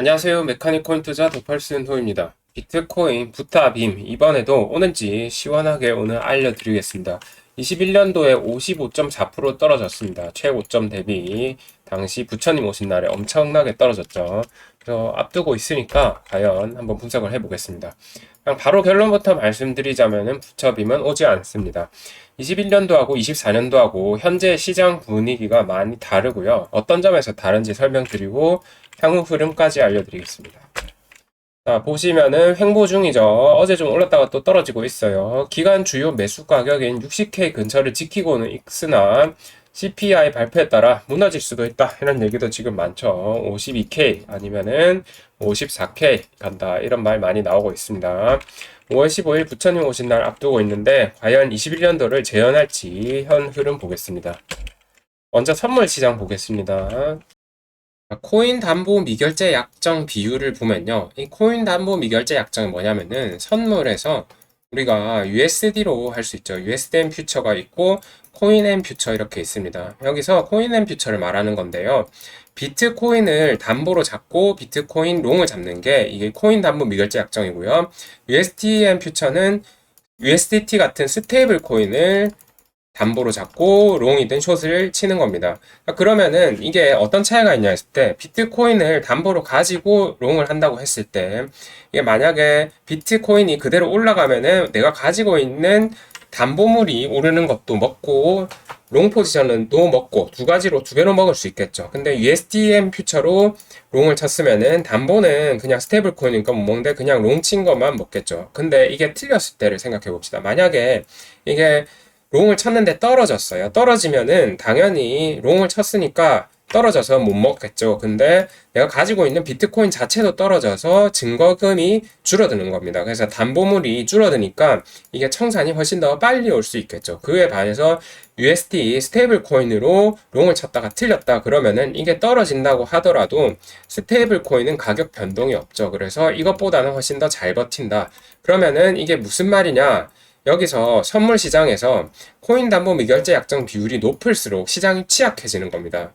안녕하세요. 메카니컬 투자 도팔슨 호입니다. 비트코인 부타빔 이번에도 오는지 시원하게 오늘 알려드리겠습니다. 21년도에 55.4% 떨어졌습니다. 최고점 대비 당시 부처님 오신 날에 엄청나게 떨어졌죠. 그래서 앞두고 있으니까 과연 한번 분석을 해보겠습니다. 그냥 바로 결론부터 말씀드리자면은 부처빔은 오지 않습니다. 21년도하고 24년도하고 현재 시장 분위기가 많이 다르고요. 어떤 점에서 다른지 설명드리고 향후 흐름까지 알려드리겠습니다. 자, 보시면은 횡보 중이죠. 어제 좀 올랐다가 또 떨어지고 있어요. 기간 주요 매수 가격인 60K 근처를 지키고는 있으나 CPI 발표에 따라 무너질 수도 있다. 이런 얘기도 지금 많죠. 52K 아니면은 54K 간다. 이런 말 많이 나오고 있습니다. 5월 15일 부처님 오신 날 앞두고 있는데 과연 21년도를 재현할지 현 흐름 보겠습니다. 먼저 선물 시장 보겠습니다. 코인 담보 미결제 약정 비율을 보면요. 이 코인 담보 미결제 약정이 뭐냐면은 선물에서 우리가 USD로 할 수 있죠. USD 퓨처가 있고 코인 앤 퓨처 이렇게 있습니다. 여기서 코인 앤 퓨처를 말하는 건데요. 비트코인을 담보로 잡고 비트코인 롱을 잡는 게 이게 코인 담보 미결제 약정이고요. USD 앤 퓨처는 USDT 같은 스테이블 코인을 담보로 잡고 롱이든 숏을 치는 겁니다. 그러면은 이게 어떤 차이가 있냐 했을 때 비트코인을 담보로 가지고 롱을 한다고 했을 때 이게 만약에 비트코인이 그대로 올라가면은 내가 가지고 있는 담보물이 오르는 것도 먹고 롱 포지션은 또 먹고 두 가지로 두 배로 먹을 수 있겠죠. 근데 USDM 퓨처로 롱을 쳤으면은 담보는 그냥 스테이블 코인이니까 못 먹는데 그냥 롱 친 것만 먹겠죠. 근데 이게 틀렸을 때를 생각해 봅시다. 만약에 이게 롱을 쳤는데 떨어졌어요. 떨어지면은 당연히 롱을 쳤으니까 떨어져서 못 먹겠죠. 근데 내가 가지고 있는 비트코인 자체도 떨어져서 증거금이 줄어드는 겁니다. 그래서 담보물이 줄어드니까 이게 청산이 훨씬 더 빨리 올 수 있겠죠. 그에 반해서 USD 스테이블 코인으로 롱을 쳤다가 틀렸다 그러면은 이게 떨어진다고 하더라도 스테이블 코인은 가격 변동이 없죠. 그래서 이것보다는 훨씬 더 잘 버틴다. 그러면은 이게 무슨 말이냐? 여기서 선물 시장에서 코인 담보 미결제 약정 비율이 높을수록 시장이 취약해지는 겁니다.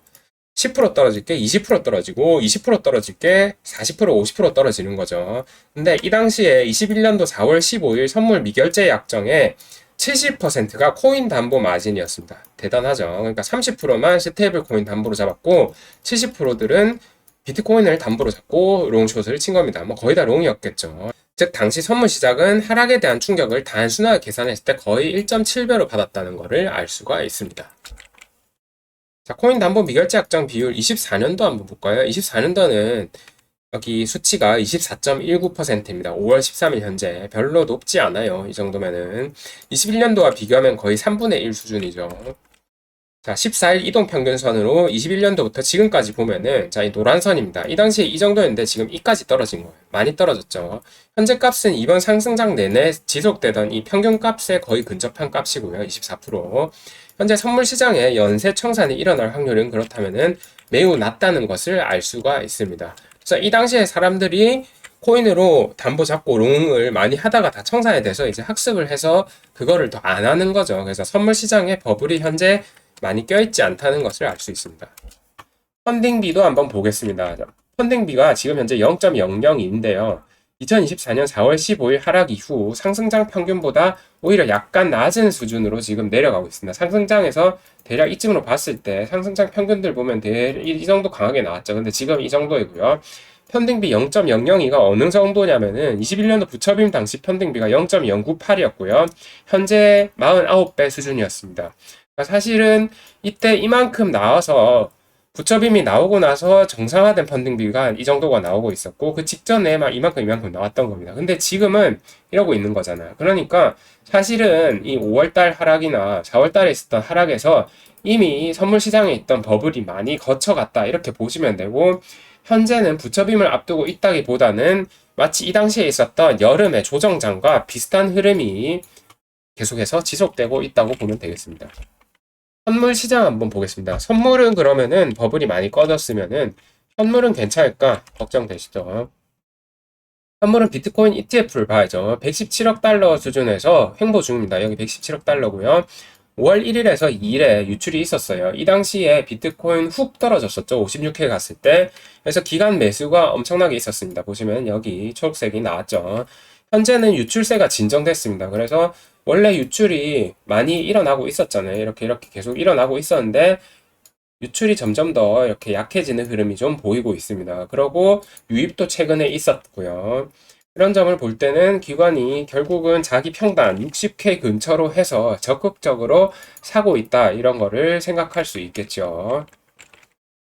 10% 떨어질 게 20% 떨어지고 20% 떨어질 게 40% 50% 떨어지는 거죠. 근데 이 당시에 21년도 4월 15일 선물 미결제 약정의 70%가 코인 담보 마진이었습니다. 대단하죠. 그러니까 30%만 스테이블 코인 담보로 잡았고 70%들은 비트코인을 담보로 잡고 롱숏을 친 겁니다. 뭐 거의 다 롱이었겠죠. 즉 당시 선물 시작은 하락에 대한 충격을 단순하게 계산했을 때 거의 1.7배로 받았다는 것을 알 수가 있습니다. 자, 코인 담보 미결제 약정 비율 24년도 한번 볼까요? 24년도는 여기 수치가 24.19%입니다. 5월 13일 현재 별로 높지 않아요. 이 정도면은 21년도와 비교하면 거의 3분의 1 수준이죠. 자, 14일 이동평균선으로 21년도부터 지금까지 보면은, 자, 이 노란 선입니다. 이 당시에 이 정도였는데 지금 이까지 떨어진 거예요. 많이 떨어졌죠. 현재 값은 이번 상승장 내내 지속되던 이 평균 값에 거의 근접한 값이고요. 24%. 현재 선물 시장에 연쇄 청산이 일어날 확률은 그렇다면은 매우 낮다는 것을 알 수가 있습니다. 그래서 이 당시에 사람들이 코인으로 담보 잡고 롱을 많이 하다가 다 청산이 돼서 이제 학습을 해서 그거를 더 안 하는 거죠. 그래서 선물 시장에 버블이 현재 많이 껴있지 않다는 것을 알 수 있습니다. 펀딩비도 한번 보겠습니다. 펀딩비가 지금 현재 0.00인데요. 2024년 4월 15일 하락 이후 상승장 평균보다 오히려 약간 낮은 수준으로 지금 내려가고 있습니다. 상승장에서 대략 이쯤으로 봤을 때 상승장 평균들 보면 이 정도 강하게 나왔죠. 근데 지금 이 정도이고요. 펀딩비 0.002가 어느 정도냐면은 21년도 부처빔 당시 펀딩비가 0.098이었고요. 현재 49배 수준이었습니다. 사실은 이때 이만큼 나와서 부처빔이 나오고 나서 정상화된 펀딩비가 이 정도가 나오고 있었고 그 직전에 막 이만큼 나왔던 겁니다. 근데 지금은 이러고 있는 거잖아요. 그러니까 사실은 이 5월달 하락이나 4월달에 있었던 하락에서 이미 선물 시장에 있던 버블이 많이 거쳐갔다 이렇게 보시면 되고 현재는 부처빔을 앞두고 있다기보다는 마치 이 당시에 있었던 여름의 조정장과 비슷한 흐름이 계속해서 지속되고 있다고 보면 되겠습니다. 선물 시장 한번 보겠습니다. 선물은 그러면은 버블이 많이 꺼졌으면은 선물은 괜찮을까 걱정되시죠? 선물은 비트코인 ETF를 봐야죠. 117억 달러 수준에서 횡보 중입니다. 여기 117억 달러고요. 5월 1일에서 2일에 유출이 있었어요. 이 당시에 비트코인 훅 떨어졌었죠. 56K 갔을 때. 그래서 기간 매수가 엄청나게 있었습니다. 보시면 여기 초록색이 나왔죠. 현재는 유출세가 진정됐습니다. 그래서 원래 유출이 많이 일어나고 있었잖아요. 이렇게 계속 일어나고 있었는데 유출이 점점 더 이렇게 약해지는 흐름이 좀 보이고 있습니다. 그리고 유입도 최근에 있었고요. 이런 점을 볼 때는 기관이 결국은 자기 평단 60K 근처로 해서 적극적으로 사고 있다. 이런 거를 생각할 수 있겠죠.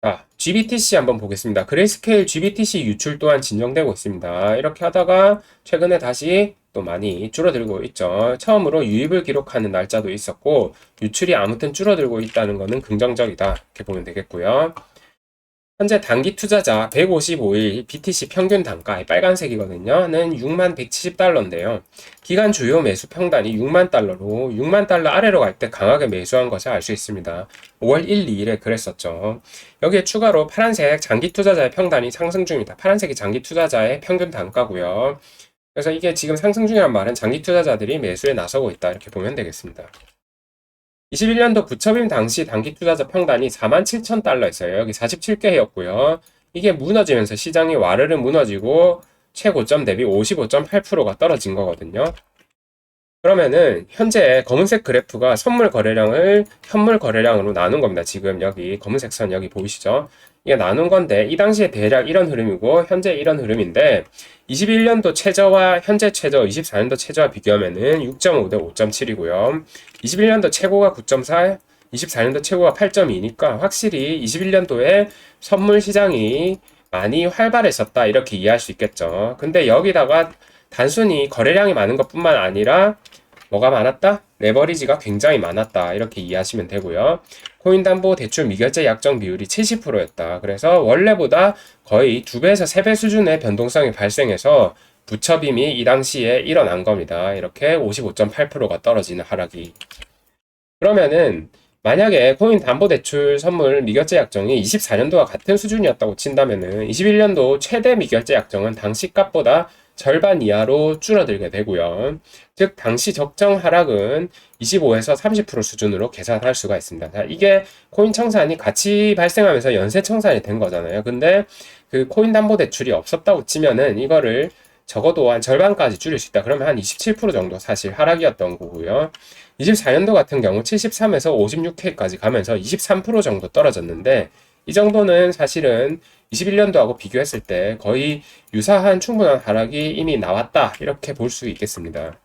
자, GBTC 한번 보겠습니다. 그레이스케일 GBTC 유출 또한 진정되고 있습니다. 이렇게 하다가 최근에 다시 또 많이 줄어들고 있죠. 처음으로 유입을 기록하는 날짜도 있었고 유출이 아무튼 줄어들고 있다는 것은 긍정적이다. 이렇게 보면 되겠고요. 현재 단기 투자자 155일 BTC 평균 단가 빨간색이거든요.는 6170달러인데요. 기간 주요 매수 평단이 6만 달러로 6만 달러 아래로 갈 때 강하게 매수한 것을 알 수 있습니다. 5월 1, 2일에 그랬었죠. 여기에 추가로 파란색 장기 투자자의 평단이 상승 중입니다. 파란색이 장기 투자자의 평균 단가고요. 그래서 이게 지금 상승 중이란 말은 장기 투자자들이 매수에 나서고 있다. 이렇게 보면 되겠습니다. 21년도 부처빔 당시 단기 투자자 평단이 47,000달러였어요. 여기 47개였고요. 이게 무너지면서 시장이 와르르 무너지고 최고점 대비 55.8%가 떨어진 거거든요. 그러면은 현재 검은색 그래프가 선물 거래량을 현물 거래량으로 나눈 겁니다. 지금 여기 검은색 선 여기 보이시죠? 이게 나눈 건데 이 당시에 대략 이런 흐름이고 현재 이런 흐름인데 21년도 최저와 현재 최저, 24년도 최저와 비교하면은 6.5 대 5.7이고요. 21년도 최고가 9.4, 24년도 최고가 8.2니까 확실히 21년도에 선물 시장이 많이 활발했었다 이렇게 이해할 수 있겠죠. 근데 여기다가 단순히 거래량이 많은 것뿐만 아니라 뭐가 많았다? 레버리지가 굉장히 많았다. 이렇게 이해하시면 되고요. 코인담보대출 미결제 약정 비율이 70%였다. 그래서 원래보다 거의 2배에서 3배 수준의 변동성이 발생해서 부처빔이 이 당시에 일어난 겁니다. 이렇게 55.8%가 떨어지는 하락이. 그러면은 만약에 코인 담보대출 선물 미결제 약정이 24년도와 같은 수준이었다고 친다면은 21년도 최대 미결제 약정은 당시 값보다 절반 이하로 줄어들게 되고요. 즉 당시 적정 하락은 25에서 30% 수준으로 계산할 수가 있습니다. 자, 이게 코인 청산이 같이 발생하면서 연쇄 청산이 된 거잖아요. 근데 그 코인 담보 대출이 없었다고 치면은 이거를 적어도 한 절반까지 줄일 수 있다. 그러면 한 27% 정도 사실 하락이었던 거고요. 24년도 같은 경우 73에서 56K까지 가면서 23% 정도 떨어졌는데 이 정도는 사실은 21년도하고 비교했을 때 거의 유사한 충분한 하락이 이미 나왔다. 이렇게 볼 수 있겠습니다.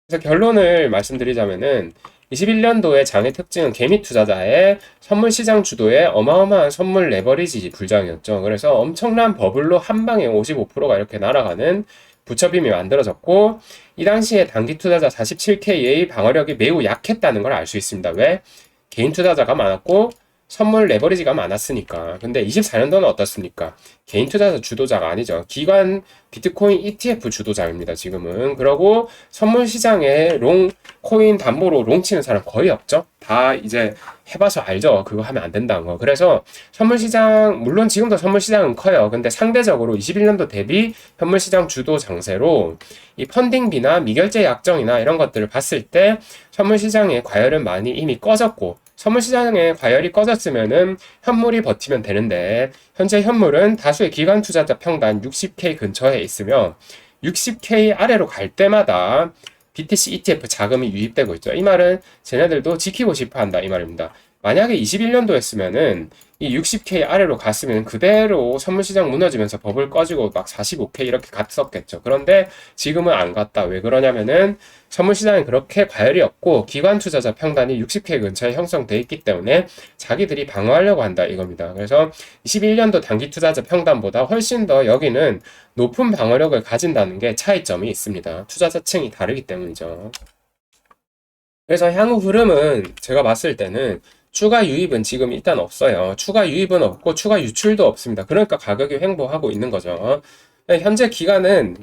그래서 결론을 말씀드리자면은 21년도의 장의 특징은 개미 투자자의 선물 시장 주도의 어마어마한 선물 레버리지 불장이었죠. 그래서 엄청난 버블로 한 방에 55%가 이렇게 날아가는 부처빔이 만들어졌고 이 당시에 단기 투자자 47K의 방어력이 매우 약했다는 걸 알 수 있습니다. 왜? 개인 투자자가 많았고 선물 레버리지가 많았으니까. 근데 24년도는 어떻습니까? 개인 투자자 주도자가 아니죠. 기관 비트코인 ETF 주도자입니다. 지금은. 그러고 선물 시장에 코인 담보로 롱 치는 사람 거의 없죠. 다 이제 해봐서 알죠. 그거 하면 안 된다는 거. 그래서 선물 시장, 물론 지금도 선물 시장은 커요. 근데 상대적으로 21년도 대비 선물 시장 주도 장세로 이 펀딩비나 미결제 약정이나 이런 것들을 봤을 때 선물 시장의 과열은 많이 이미 꺼졌고 선물 시장에 과열이 꺼졌으면은 현물이 버티면 되는데 현재 현물은 다수의 기관 투자자 평단 60K 근처에 있으며 60K 아래로 갈 때마다 BTC ETF 자금이 유입되고 있죠. 이 말은 쟤네들도 지키고 싶어 한다 이 말입니다. 만약에 21년도였으면은 이 60K 아래로 갔으면 그대로 선물시장 무너지면서 버블 꺼지고 막 45K 이렇게 갔었겠죠. 그런데 지금은 안 갔다. 왜 그러냐면은 선물시장이 그렇게 과열이 없고 기관 투자자 평단이 60K 근처에 형성돼 있기 때문에 자기들이 방어하려고 한다 이겁니다. 그래서 21년도 단기 투자자 평단보다 훨씬 더 여기는 높은 방어력을 가진다는 게 차이점이 있습니다. 투자자층이 다르기 때문이죠. 그래서 향후 흐름은 제가 봤을 때는 추가 유입은 지금 일단 없어요. 추가 유입은 없고 추가 유출도 없습니다. 그러니까 가격이 횡보하고 있는 거죠. 현재 기간은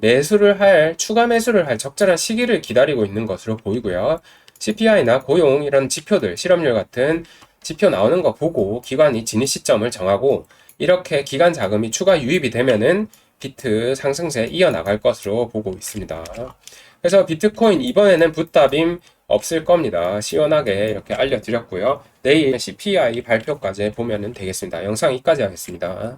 추가 매수를 할 적절한 시기를 기다리고 있는 것으로 보이고요. CPI나 고용 이런 지표들, 실업률 같은 지표 나오는 거 보고 기관이 진입 시점을 정하고 이렇게 기간 자금이 추가 유입이 되면은 비트 상승세 이어나갈 것으로 보고 있습니다. 그래서 비트코인 이번에는 붓다빔 없을 겁니다. 시원하게 이렇게 알려드렸고요. 내일 CPI 발표까지 보면 되겠습니다. 영상 여기까지 하겠습니다.